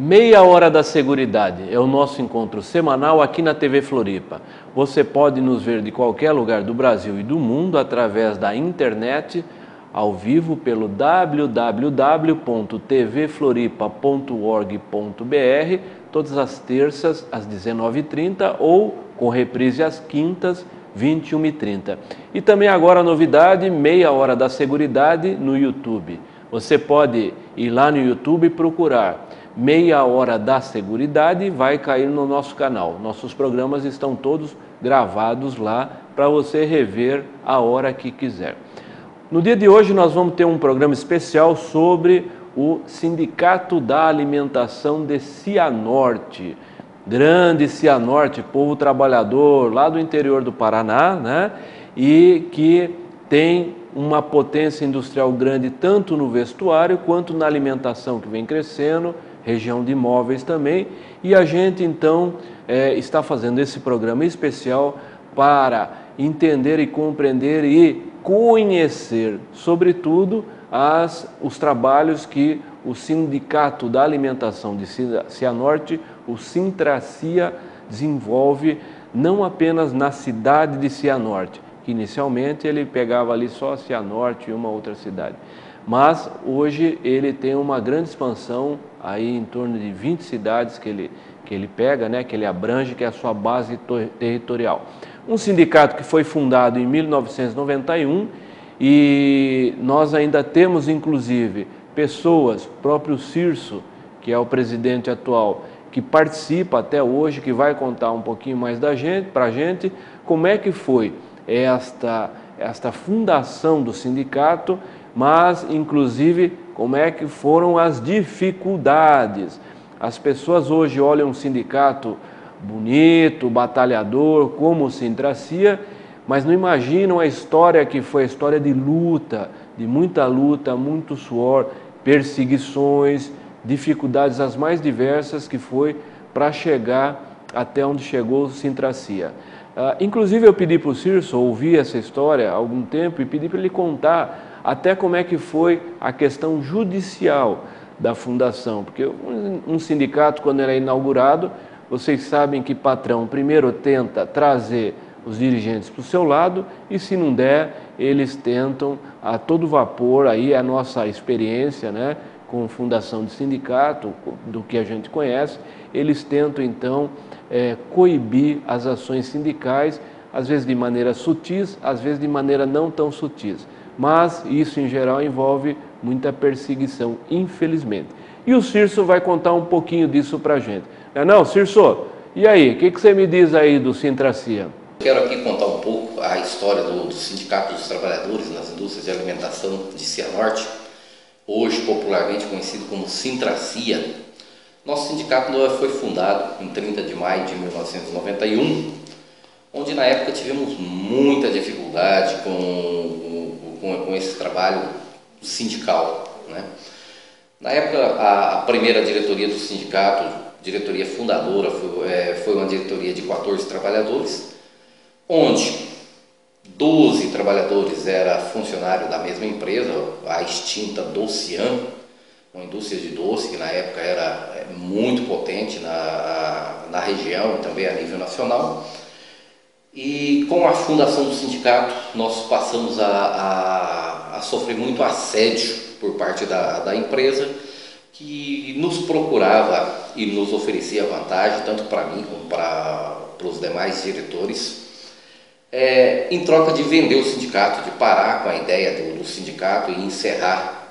Meia Hora da Seguridade é o nosso encontro semanal aqui na TV Floripa. Você pode nos ver de qualquer lugar do Brasil e do mundo através da internet, ao vivo pelo www.tvfloripa.org.br, todas as terças às 19h30 ou com reprise às quintas, 21h30. E também agora a novidade, Meia Hora da Seguridade no YouTube. Você pode ir lá no YouTube e procurar Meia Hora da Seguridade e vai cair no nosso canal. Nossos programas estão todos gravados lá para você rever a hora que quiser. No dia de hoje nós vamos ter um programa especial sobre o Sindicato da Alimentação de Cianorte. Grande Cianorte, povo trabalhador lá do interior do Paraná, né? E que tem uma potência industrial grande tanto no vestuário quanto na alimentação que vem crescendo, região de imóveis também. E a gente então está fazendo esse programa especial para entender e compreender e conhecer, sobretudo, os trabalhos que o Sindicato da Alimentação de Cianorte, o Sintracia, desenvolve não apenas na cidade de Cianorte, que inicialmente ele pegava ali só Cianorte e uma outra cidade, mas hoje ele tem uma grande expansão, aí em torno de 20 cidades que ele pega, né, que ele abrange, que é a sua base territorial. Um sindicato que foi fundado em 1991 e nós ainda temos, inclusive, pessoas, próprio Cirso, que é o presidente atual, que participa até hoje, que vai contar um pouquinho mais para a gente, como é que foi esta fundação do sindicato, mas, inclusive, como é que foram as dificuldades. As pessoas hoje olham um sindicato bonito, batalhador, como o Sintracia, mas não imaginam a história que foi a história de luta, de muita luta, muito suor, perseguições, dificuldades as mais diversas que foi para chegar até onde chegou o Sintracia. Inclusive eu pedi para o Cirso ouvir essa história há algum tempo e pedi para ele contar até como é que foi a questão judicial da fundação, porque um sindicato, quando ele é inaugurado, vocês sabem que patrão primeiro tenta trazer os dirigentes para o seu lado e, se não der, eles tentam a todo vapor, aí é a nossa experiência, né, com fundação de sindicato, do que a gente conhece, eles tentam então coibir as ações sindicais, às vezes de maneira sutis, às vezes de maneira não tão sutis, mas isso em geral envolve muita perseguição, infelizmente. E o Cirso vai contar um pouquinho disso para a gente. Não, Cirso, e aí, o que você me diz aí do Sintracia? Quero aqui contar um pouco a história do Sindicato dos Trabalhadores nas Indústrias de Alimentação de Cianorte, hoje popularmente conhecido como Sintracia. Nosso sindicato foi fundado em 30 de maio de 1991, onde na época tivemos muita dificuldade com esse trabalho sindical, né? Na época, a primeira diretoria do sindicato, diretoria fundadora, foi uma diretoria de 14 trabalhadores, onde 12 trabalhadores era funcionário da mesma empresa, a extinta Docian, uma indústria de doce que na época era muito potente na região e também a nível nacional. E com a fundação do sindicato, nós passamos a sofrer muito assédio por parte da empresa, que nos procurava e nos oferecia vantagem, tanto para mim como para os demais diretores, em troca de vender o sindicato, de parar com a ideia do sindicato e encerrar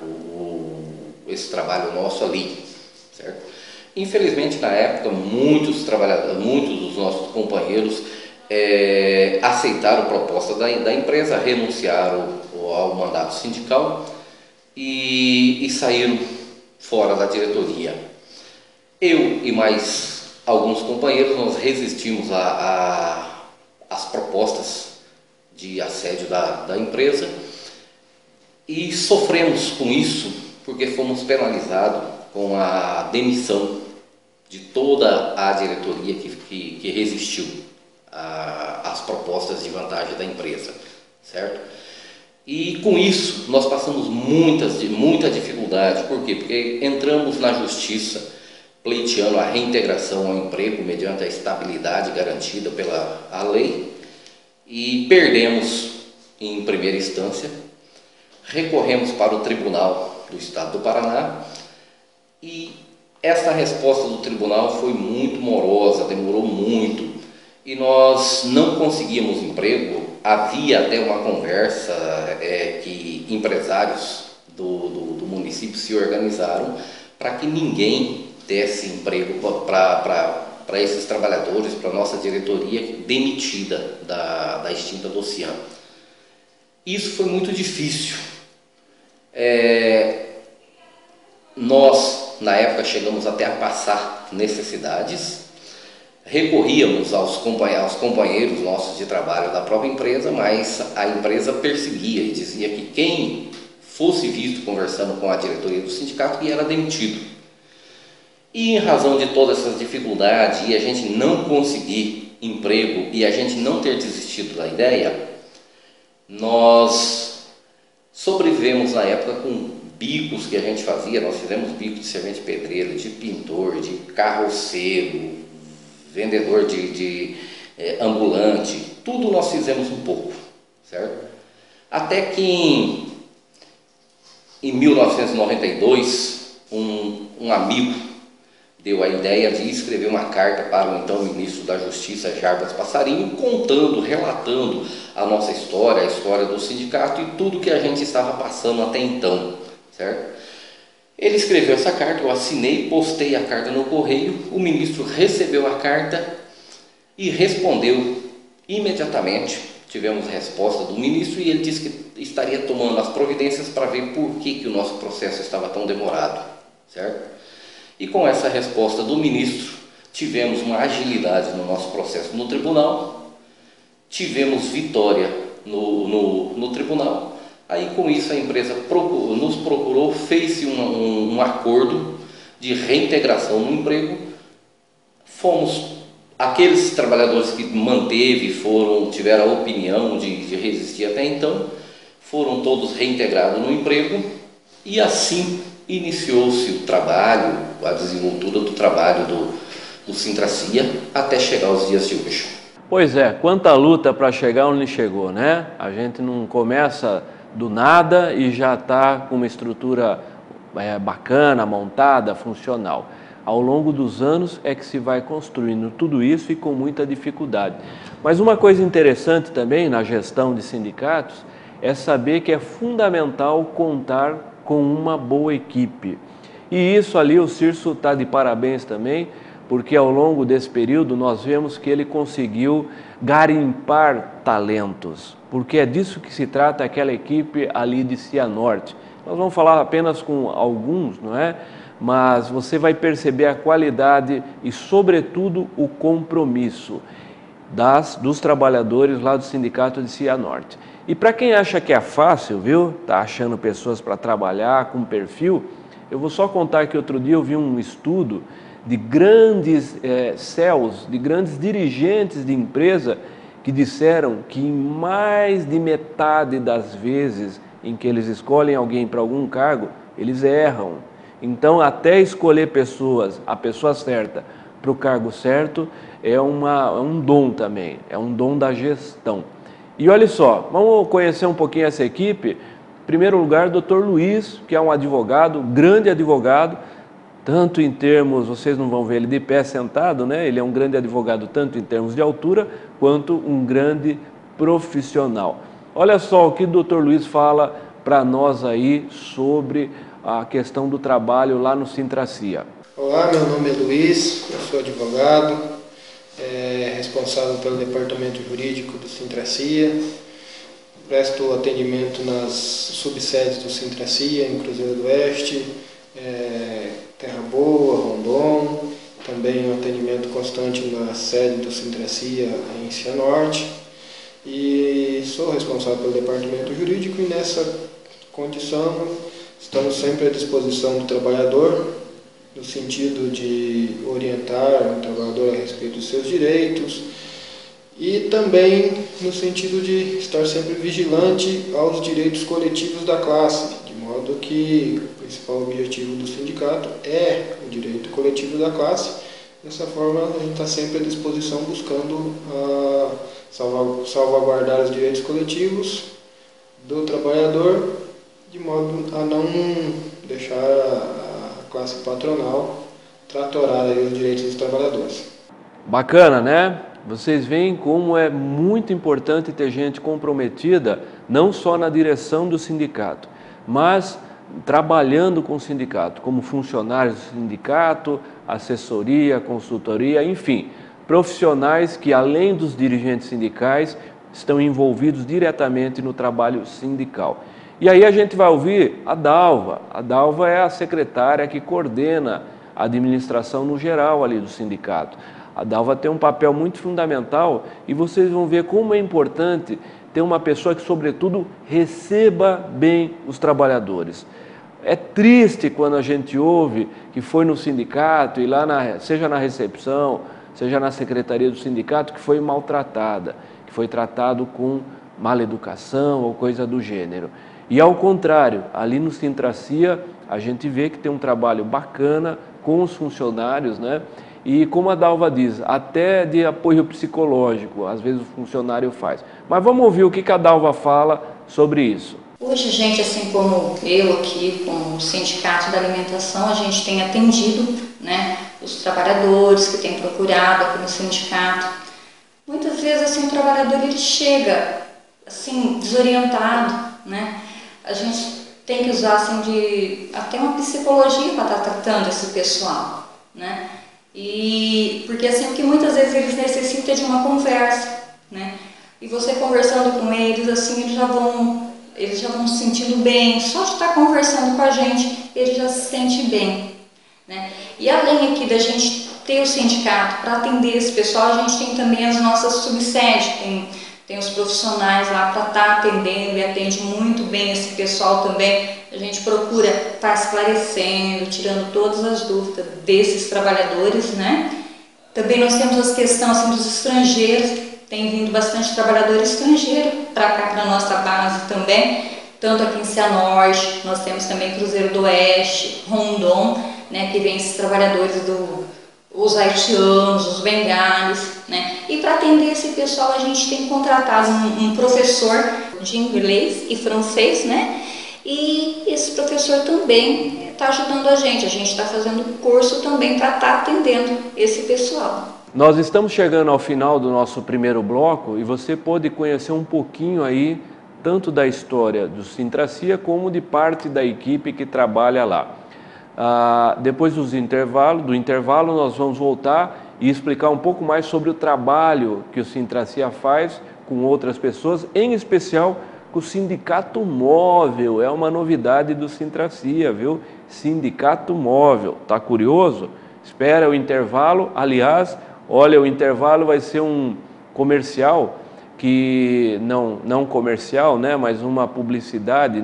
esse trabalho nosso ali, certo? Infelizmente, na época, muitos dos nossos companheiros aceitaram a proposta da empresa, renunciaram ao mandato sindical e saíram fora da diretoria. Eu e mais alguns companheiros, nós resistimos às propostas de assédio da empresa e sofremos com isso porque fomos penalizados com a demissão de toda a diretoria que resistiu às propostas de vantagem da empresa, certo? E com isso nós passamos muita dificuldade. Por quê? Porque entramos na justiça pleiteando a reintegração ao emprego mediante a estabilidade garantida pela lei e perdemos em primeira instância, recorremos para o Tribunal do Estado do Paraná e essa resposta do tribunal foi muito morosa, demorou muito e nós não conseguíamos emprego. Havia até uma conversa que empresários do município se organizaram para que ninguém desse emprego para esses trabalhadores, para a nossa diretoria demitida da extinta Docian. Isso foi muito difícil. Nós, na época, chegamos até a passar necessidades, recorríamos aos companheiros nossos de trabalho da própria empresa, mas a empresa perseguia e dizia que quem fosse visto conversando com a diretoria do sindicato era demitido. E em razão de todas essas dificuldades e a gente não conseguir emprego e a gente não ter desistido da ideia, nós sobrevivemos na época com bicos que a gente fazia. Nós fizemos bico de servente pedreiro, de pintor, de carroceiro, vendedor de ambulante, tudo nós fizemos um pouco, certo? Até que em 1992, um amigo deu a ideia de escrever uma carta para o então ministro da Justiça, Jarbas Passarinho, contando, relatando a nossa história, a história do sindicato e tudo que a gente estava passando até então, certo? Ele escreveu essa carta, eu assinei, postei a carta no correio, o ministro recebeu a carta e respondeu imediatamente. Tivemos resposta do ministro e ele disse que estaria tomando as providências para ver por que o nosso processo estava tão demorado, certo? E com essa resposta do ministro, tivemos uma agilidade no nosso processo no tribunal, tivemos vitória no tribunal. Aí com isso a empresa nos procurou, fez-se um acordo de reintegração no emprego. Fomos aqueles trabalhadores que tiveram a opinião de resistir até então, foram todos reintegrados no emprego e assim iniciou-se o trabalho, a desenvoltura do trabalho do Sintracia até chegar aos dias de hoje. Pois é, quanta luta para chegar onde chegou, né? A gente não começa do nada e já está com uma estrutura bacana, montada, funcional. Ao longo dos anos é que se vai construindo tudo isso e com muita dificuldade. Mas uma coisa interessante também na gestão de sindicatos é saber que é fundamental contar com uma boa equipe. E isso ali o Cirso está de parabéns também, porque ao longo desse período nós vemos que ele conseguiu garimpar talentos, porque é disso que se trata aquela equipe ali de Cianorte. Nós vamos falar apenas com alguns, não é? Mas você vai perceber a qualidade e, sobretudo, o compromisso dos trabalhadores lá do Sindicato de Cianorte. E para quem acha que é fácil, viu? Está achando pessoas para trabalhar com perfil, eu vou só contar que outro dia eu vi um estudo de grandes CEOs, de grandes dirigentes de empresa que disseram que em mais de metade das vezes em que eles escolhem alguém para algum cargo, eles erram. Então, até escolher a pessoa certa para o cargo certo é um dom também, é um dom da gestão. E olha só, vamos conhecer um pouquinho essa equipe. Em primeiro lugar, o Dr. Luiz, que é um advogado, grande advogado, tanto em termos, vocês não vão ver ele de pé sentado, né? Ele é um grande advogado tanto em termos de altura, quanto um grande profissional. Olha só o que o Dr. Luiz fala para nós aí sobre a questão do trabalho lá no Sintracia. Olá, meu nome é Luiz, eu sou advogado, responsável pelo departamento jurídico do Sintracia, presto atendimento nas subsedes do Sintracia, em Cruzeiro do Oeste, Terra Boa, Rondon, também um atendimento constante na sede do Sintracia em Cianorte, e sou responsável pelo departamento jurídico e nessa condição estamos sempre à disposição do trabalhador, no sentido de orientar o trabalhador a respeito dos seus direitos e também no sentido de estar sempre vigilante aos direitos coletivos da classe, de de modo que o principal objetivo do sindicato é o direito coletivo da classe. Dessa forma, a gente está sempre à disposição buscando salvaguardar os direitos coletivos do trabalhador, de modo a não deixar a classe patronal tratorar aí os direitos dos trabalhadores. Bacana, né? Vocês veem como é muito importante ter gente comprometida, não só na direção do sindicato, mas trabalhando com o sindicato, como funcionários do sindicato, assessoria, consultoria, enfim, profissionais que, além dos dirigentes sindicais, estão envolvidos diretamente no trabalho sindical. E aí a gente vai ouvir a Dalva. A Dalva é a secretária que coordena a administração no geral ali do sindicato. A Dalva tem um papel muito fundamental e vocês vão ver como é importante ter uma pessoa que, sobretudo, receba bem os trabalhadores. É triste quando a gente ouve que foi no sindicato e lá, seja na recepção, seja na secretaria do sindicato, que foi maltratada, que foi tratado com mal educação ou coisa do gênero. E ao contrário, ali no Sintracia, a gente vê que tem um trabalho bacana com os funcionários, né? E como a Dalva diz, até de apoio psicológico, às vezes o funcionário faz. Mas vamos ouvir o que a Dalva fala sobre isso. Hoje, gente, assim como eu aqui, com o Sindicato da Alimentação, a gente tem atendido, né, os trabalhadores que têm procurado aqui no sindicato. Muitas vezes, assim, o trabalhador ele chega, assim, desorientado, né? A gente tem que usar, assim, até uma psicologia para estar tratando esse pessoal, né? E porque assim, que muitas vezes eles necessitam de uma conversa, né? E você conversando com eles, assim, eles já vão se sentindo bem. Só de estar conversando com a gente, ele já se sente bem, né? E além aqui da gente ter o sindicato para atender esse pessoal, a gente tem também as nossas subsedes, tem os profissionais lá para estar atendendo e atende muito bem esse pessoal também. A gente procura estar esclarecendo, tirando todas as dúvidas desses trabalhadores, né? Também nós temos as questões assim, dos estrangeiros, tem vindo bastante trabalhador estrangeiro para cá, para a nossa base também, tanto aqui em Cianorte, nós temos também Cruzeiro do Oeste, Rondon, né, que vem esses trabalhadores os haitianos, os bengalis, né? E para atender esse pessoal a gente tem contratado um professor de inglês e francês, né? E esse professor também está ajudando a gente está fazendo curso também para estar atendendo esse pessoal. Nós estamos chegando ao final do nosso primeiro bloco e você pode conhecer um pouquinho aí, tanto da história do Sintracia como de parte da equipe que trabalha lá. Depois do intervalo, nós vamos voltar e explicar um pouco mais sobre o trabalho que o Sintracia faz com outras pessoas, em especial com o Sindicato Móvel. É uma novidade do Sintracia, viu? Sindicato Móvel. Tá curioso? Espera o intervalo. Aliás, olha, o intervalo vai ser um comercial que não comercial, né? Mas uma publicidade,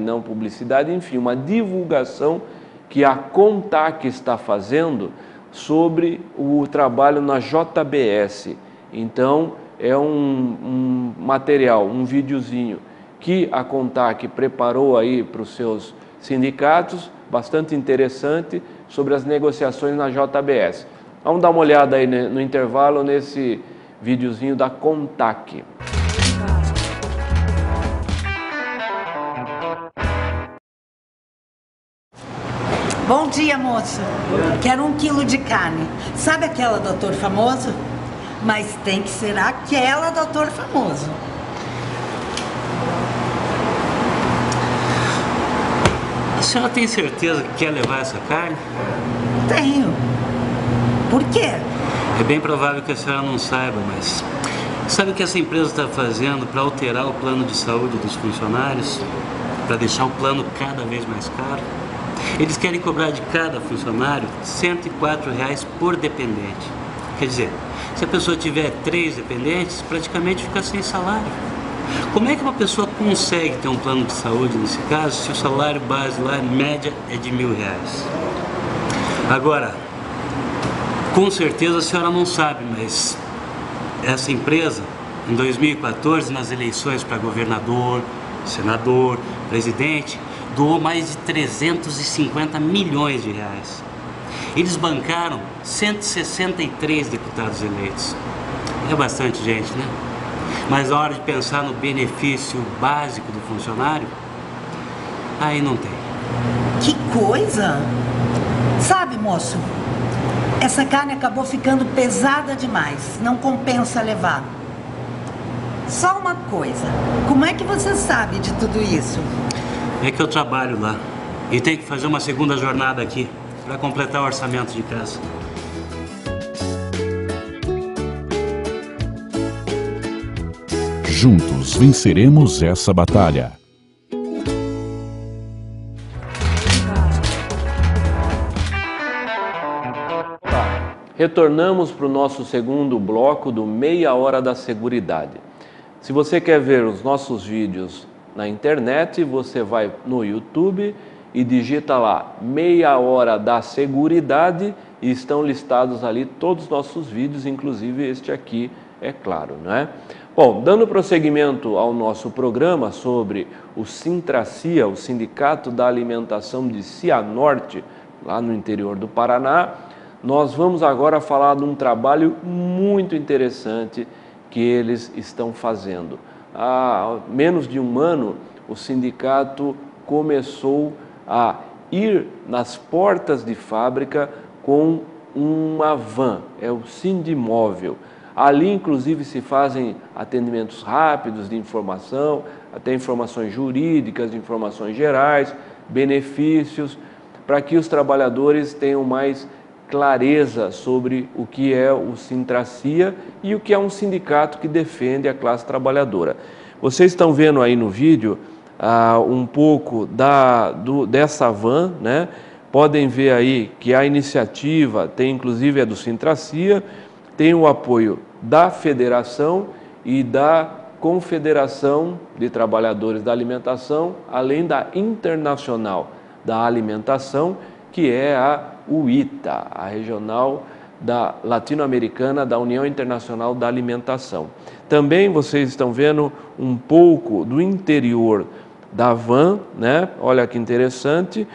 enfim, uma divulgação que a Contac está fazendo sobre o trabalho na JBS. Então, é um material, um videozinho que a Contac preparou aí para os seus sindicatos, bastante interessante, sobre as negociações na JBS. Vamos dar uma olhada aí no intervalo nesse videozinho da Contac. Bom dia, moço. Quero 1 quilo de carne. Sabe aquela doutor famoso? Mas tem que ser aquela doutor famoso. A senhora tem certeza que quer levar essa carne? Tenho. Por quê? É bem provável que a senhora não saiba, mas sabe o que essa empresa está fazendo para alterar o plano de saúde dos funcionários? Para deixar o plano cada vez mais caro? Eles querem cobrar de cada funcionário R$ 104,00 por dependente. Quer dizer, se a pessoa tiver 3 dependentes, praticamente fica sem salário. Como é que uma pessoa consegue ter um plano de saúde nesse caso, se o salário base lá, em média, é de R$ 1.000? Agora, com certeza a senhora não sabe, mas essa empresa, em 2014, nas eleições para governador, senador, presidente, doou mais de 350 milhões de reais. Eles bancaram 163 deputados eleitos. É bastante gente, né? Mas na hora de pensar no benefício básico do funcionário, aí não tem. Que coisa! Sabe, moço, essa carne acabou ficando pesada demais. Não compensa levar. Só uma coisa, como é que você sabe de tudo isso? É que eu trabalho lá e tenho que fazer uma segunda jornada aqui para completar o orçamento de casa. Juntos venceremos essa batalha. Retornamos para o nosso segundo bloco do Meia Hora da Seguridade. Se você quer ver os nossos vídeos na internet, você vai no YouTube e digita lá Meia Hora da Seguridade e estão listados ali todos os nossos vídeos, inclusive este aqui, é claro, não é? Bom, dando prosseguimento ao nosso programa sobre o Sintracia, o Sindicato da Alimentação de Cianorte, lá no interior do Paraná, nós vamos agora falar de um trabalho muito interessante que eles estão fazendo. Há menos de um ano, o sindicato começou a ir nas portas de fábrica com uma van, é o Sindimóvel. Ali, inclusive, se fazem atendimentos rápidos de informação, até informações jurídicas, informações gerais, benefícios, para que os trabalhadores tenham mais clareza sobre o que é o Sintracia e o que é um sindicato que defende a classe trabalhadora. Vocês estão vendo aí no vídeo um pouco dessa van, né? Podem ver aí que a iniciativa tem, inclusive, é do Sintracia, tem o apoio da Federação e da Confederação de Trabalhadores da Alimentação, além da Internacional da Alimentação, que é a UITA, a Regional Latino-Americana da União Internacional da Alimentação. Também vocês estão vendo um pouco do interior da van, né? Olha que interessante.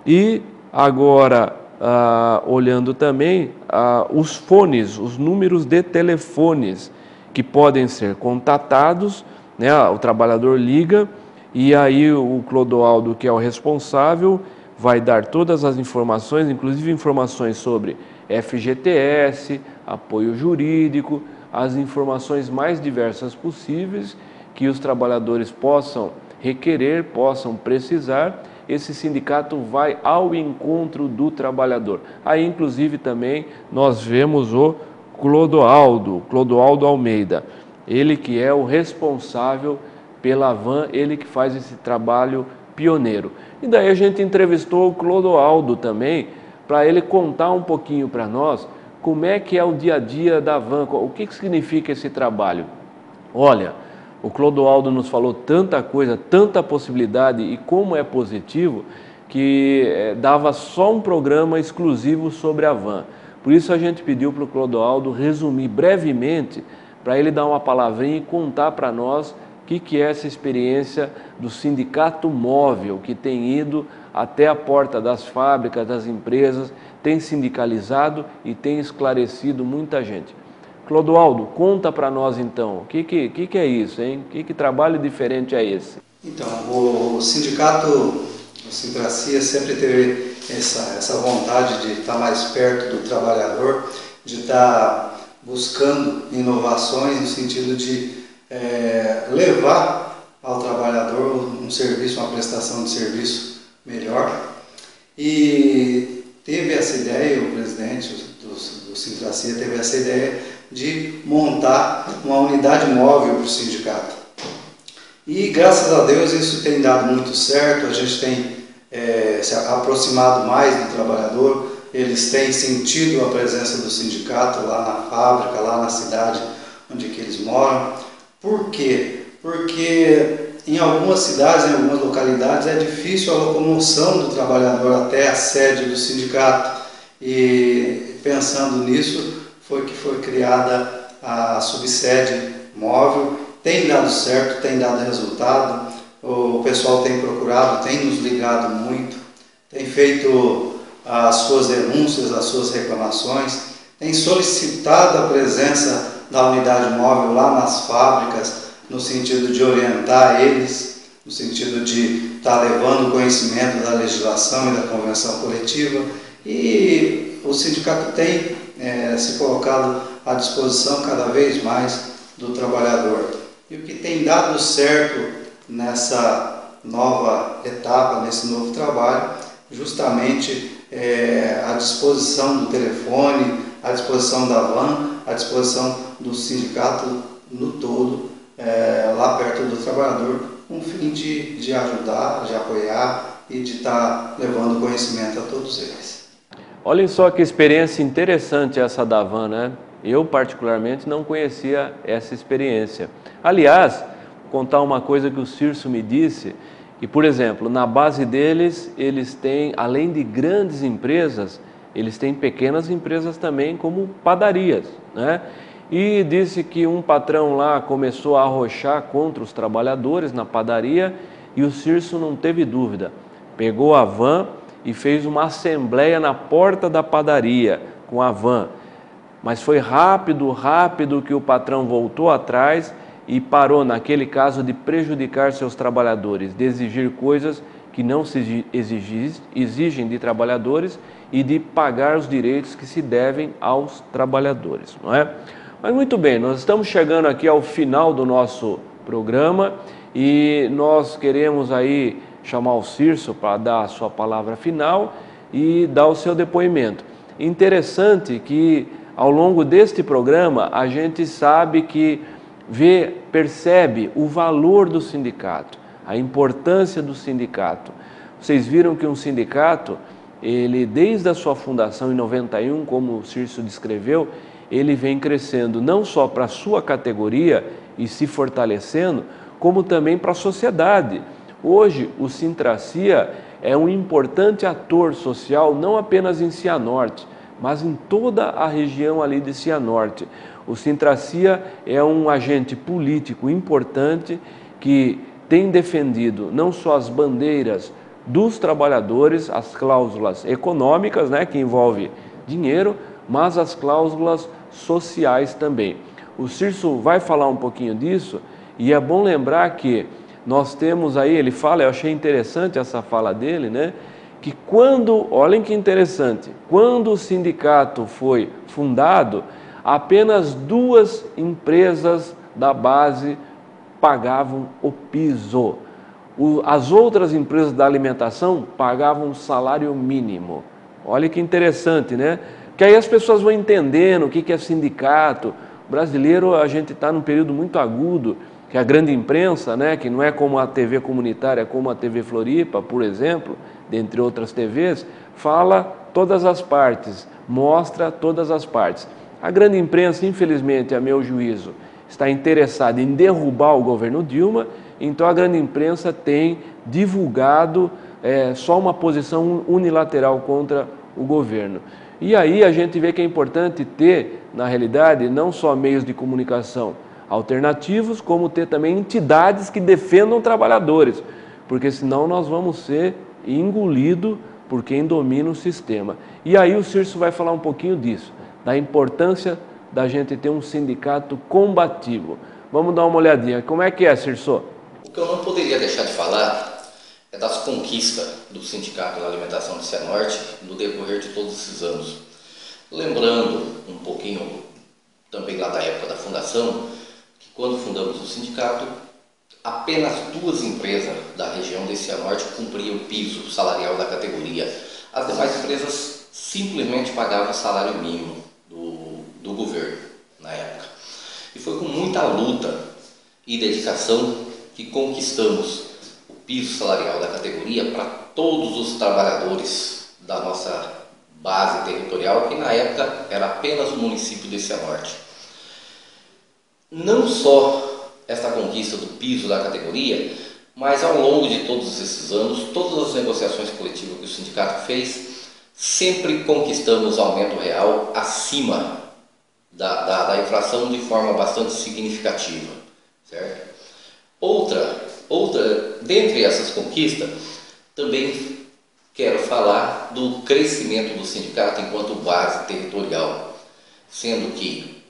E agora, olhando também os fones, os números de telefones que podem ser contatados, né? O trabalhador liga e aí o Clodoaldo, que é o responsável, vai dar todas as informações, inclusive informações sobre FGTS, apoio jurídico, as informações mais diversas possíveis que os trabalhadores possam requerer, possam precisar. Esse sindicato vai ao encontro do trabalhador. Aí, inclusive, também nós vemos o Clodoaldo Almeida, ele que é o responsável pela van, ele que faz esse trabalho pioneiro. E daí a gente entrevistou o Clodoaldo também, para ele contar um pouquinho para nós como é que é o dia a dia da van, o que significa esse trabalho. Olha, o Clodoaldo nos falou tanta coisa, tanta possibilidade e como é positivo, que dava só um programa exclusivo sobre a van. Por isso a gente pediu para o Clodoaldo resumir brevemente, para ele dar uma palavrinha e contar para nós o que é essa experiência do Sindicato Móvel, que tem ido até a porta das fábricas, das empresas, tem sindicalizado e tem esclarecido muita gente. Clodoaldo, conta para nós então, o que é isso, hein? Que trabalho diferente é esse? Então, o sindicato, o Sintracia, sempre teve essa vontade de estar mais perto do trabalhador, de estar buscando inovações no sentido de levar ao trabalhador um serviço, uma prestação de serviço melhor. E teve essa ideia, o presidente do Sintracia teve essa ideia de montar uma unidade móvel para o sindicato. E graças a Deus isso tem dado muito certo, a gente tem se aproximado mais do trabalhador, eles têm sentido a presença do sindicato lá na fábrica, lá na cidade onde que eles moram. Por quê? Porque em algumas cidades, em algumas localidades, é difícil a locomoção do trabalhador até a sede do sindicato. E pensando nisso, foi criada a subsede móvel. Tem dado certo, tem dado resultado. o pessoal tem procurado, tem nos ligado muito, tem feito as suas denúncias, as suas reclamações, tem solicitado a presença da unidade móvel lá nas fábricas, no sentido de orientar eles, no sentido de estar levando conhecimento da legislação e da convenção coletiva, e o sindicato tem se colocado à disposição cada vez mais do trabalhador. E o que tem dado certo nessa nova etapa, nesse novo trabalho, justamente a disposição do telefone, a disposição da van, a disposição do sindicato no todo, lá perto do trabalhador, com o fim de ajudar, de apoiar e de estar levando conhecimento a todos eles. Olhem só que experiência interessante essa da van, né? Eu, particularmente, não conhecia essa experiência. Aliás, vou contar uma coisa que o Cirso me disse, que, por exemplo, na base deles, eles têm, além de grandes empresas, eles têm pequenas empresas também, como padarias, né? E disse que um patrão lá começou a arrochar contra os trabalhadores na padaria e o Cirso não teve dúvida. Pegou a van e fez uma assembleia na porta da padaria com a van. Mas foi rápido que o patrão voltou atrás e parou, naquele caso, de prejudicar seus trabalhadores, de exigir coisas que não se exigem de trabalhadores e de pagar os direitos que se devem aos trabalhadores, não é? Mas muito bem, nós estamos chegando aqui ao final do nosso programa e nós queremos aí chamar o Cirso para dar a sua palavra final e dar o seu depoimento. Interessante que ao longo deste programa a gente sabe que percebe o valor do sindicato, a importância do sindicato. Vocês viram que um sindicato, ele desde a sua fundação em 91, como o Cirso descreveu, ele vem crescendo não só para a sua categoria e se fortalecendo, como também para a sociedade. Hoje, o Sintracia é um importante ator social, não apenas em Cianorte, mas em toda a região ali de Cianorte. O Sintracia é um agente político importante que tem defendido não só as bandeiras dos trabalhadores, as cláusulas econômicas, né, que envolve dinheiro, mas as cláusulas sociais também. O Cirso vai falar um pouquinho disso e é bom lembrar que nós temos aí, ele fala, eu achei interessante essa fala dele, né? Que olhem que interessante, quando o sindicato foi fundado, apenas 2 empresas da base pagavam o piso. As outras empresas da alimentação pagavam um salário mínimo. Olha que interessante, né? Que aí as pessoas vão entendendo o que é sindicato. O brasileiro, a gente está num período muito agudo, que a grande imprensa, né, que não é como a TV comunitária, como a TV Floripa, por exemplo, dentre outras TVs, fala todas as partes, mostra todas as partes. A grande imprensa, infelizmente, a meu juízo, está interessada em derrubar o governo Dilma, então a grande imprensa tem divulgado só uma posição unilateral contra o governo. E aí a gente vê que é importante ter, na realidade, não só meios de comunicação alternativos, como ter também entidades que defendam trabalhadores, porque senão nós vamos ser engolidos por quem domina o sistema. E aí o Cirso vai falar um pouquinho disso, da importância da gente ter um sindicato combativo. Vamos dar uma olhadinha. Como é que é, Cirso? O que eu não poderia deixar de falar é das conquistas do Sindicato da Alimentação de Cianorte no decorrer de todos esses anos. Lembrando um pouquinho também lá da época da fundação, que quando fundamos o sindicato, apenas 2 empresas da região de Cianorte cumpriam o piso salarial da categoria. As demais empresas simplesmente pagavam o salário mínimo do governo na época. E foi com muita luta e dedicação que conquistamos o piso salarial da categoria para todos os trabalhadores da nossa base territorial, que na época era apenas o município de Cianorte. Não só esta conquista do piso da categoria, mas ao longo de todos esses anos, todas as negociações coletivas que o sindicato fez, sempre conquistamos aumento real acima da inflação de forma bastante significativa, certo? Outra Dentre essas conquistas, também quero falar do crescimento do sindicato enquanto base territorial, sendo que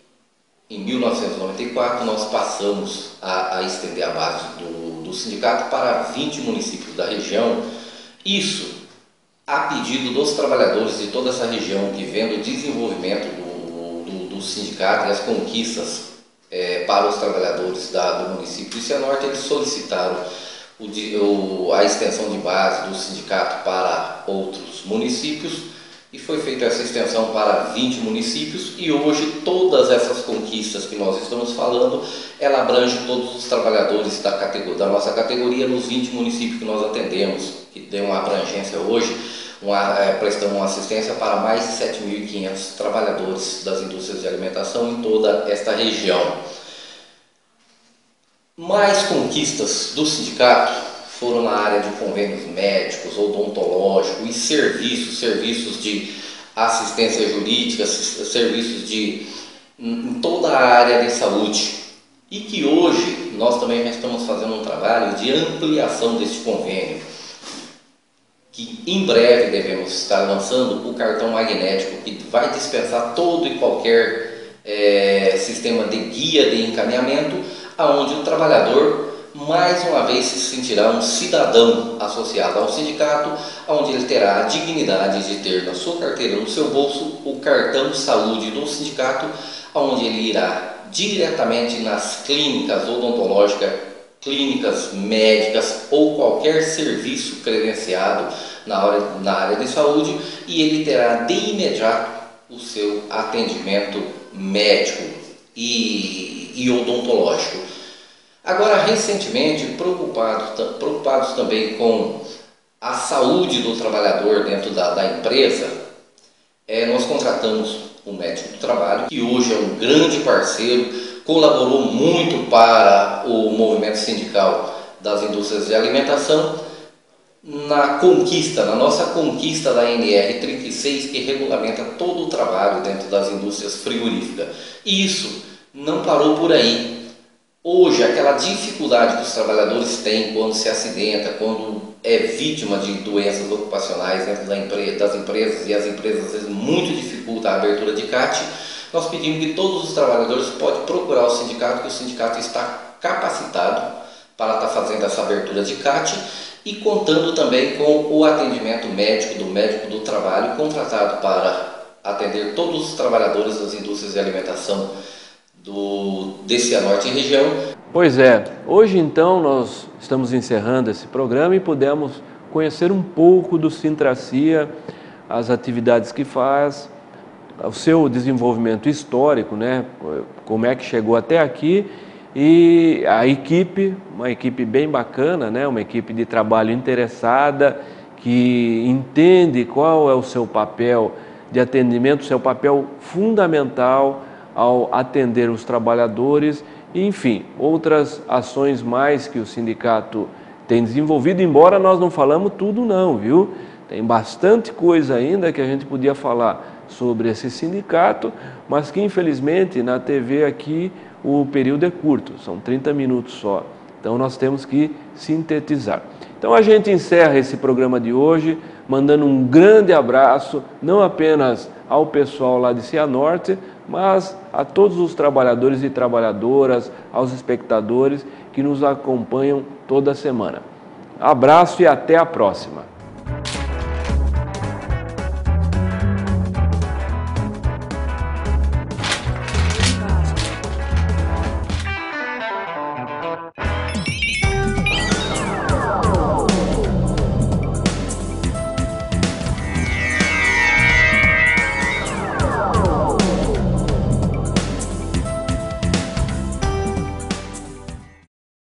em 1994 nós passamos a estender a base do sindicato para 20 municípios da região. Isso a pedido dos trabalhadores de toda essa região, que vendo o desenvolvimento do sindicato e as conquistas para os trabalhadores do município de Cianorte, eles solicitaram a extensão de base do sindicato para outros municípios, e foi feita essa extensão para 20 municípios, e hoje todas essas conquistas que nós estamos falando, ela abrange todos os trabalhadores da nossa categoria nos 20 municípios que nós atendemos, que tem uma abrangência hoje, prestamos uma assistência para mais de 7.500 trabalhadores das indústrias de alimentação em toda esta região. Mais conquistas do sindicato foram na área de convênios médicos, odontológicos e serviços de assistência jurídica, serviços em toda a área de saúde. E que hoje nós também já estamos fazendo um trabalho de ampliação deste convênio, que em breve devemos estar lançando o cartão magnético, que vai dispensar todo e qualquer sistema de guia de encaminhamento, aonde o trabalhador mais uma vez se sentirá um cidadão associado ao sindicato, onde ele terá a dignidade de ter na sua carteira, no seu bolso, o cartão saúde do sindicato, onde ele irá diretamente nas clínicas odontológicas, clínicas médicas ou qualquer serviço credenciado na área de saúde, e ele terá de imediato o seu atendimento médico e odontológico. Agora, recentemente, preocupados também com a saúde do trabalhador dentro da empresa, nós contratamos um médico do trabalho, que hoje é um grande parceiro, colaborou muito para o movimento sindical das indústrias de alimentação, na nossa conquista da NR 36, que regulamenta todo o trabalho dentro das indústrias frigoríficas. E isso não parou por aí. Hoje, aquela dificuldade que os trabalhadores têm quando se acidenta, quando é vítima de doenças ocupacionais dentro das empresas, e as empresas às vezes muito dificultam a abertura de CAT, nós pedimos que todos os trabalhadores podem procurar o sindicato, que o sindicato está capacitado para estar fazendo essa abertura de CAT, e contando também com o atendimento médico do médico do trabalho, contratado para atender todos os trabalhadores das indústrias de alimentação de Cianorte e região. Pois é, hoje então nós estamos encerrando esse programa e pudemos conhecer um pouco do Sintracia, as atividades que faz, o seu desenvolvimento histórico, né? Como é que chegou até aqui, e a equipe, uma equipe bem bacana, né? Uma equipe de trabalho interessada, que entende qual é o seu papel de atendimento, seu papel fundamental ao atender os trabalhadores, e, enfim, outras ações mais que o sindicato tem desenvolvido, embora nós não falamos tudo não, viu? Tem bastante coisa ainda que a gente podia falar sobre esse sindicato, mas que infelizmente na TV aqui o período é curto, são 30 minutos só, então nós temos que sintetizar. Então a gente encerra esse programa de hoje mandando um grande abraço, não apenas ao pessoal lá de Cianorte, mas a todos os trabalhadores e trabalhadoras, aos espectadores que nos acompanham toda semana. Abraço e até a próxima.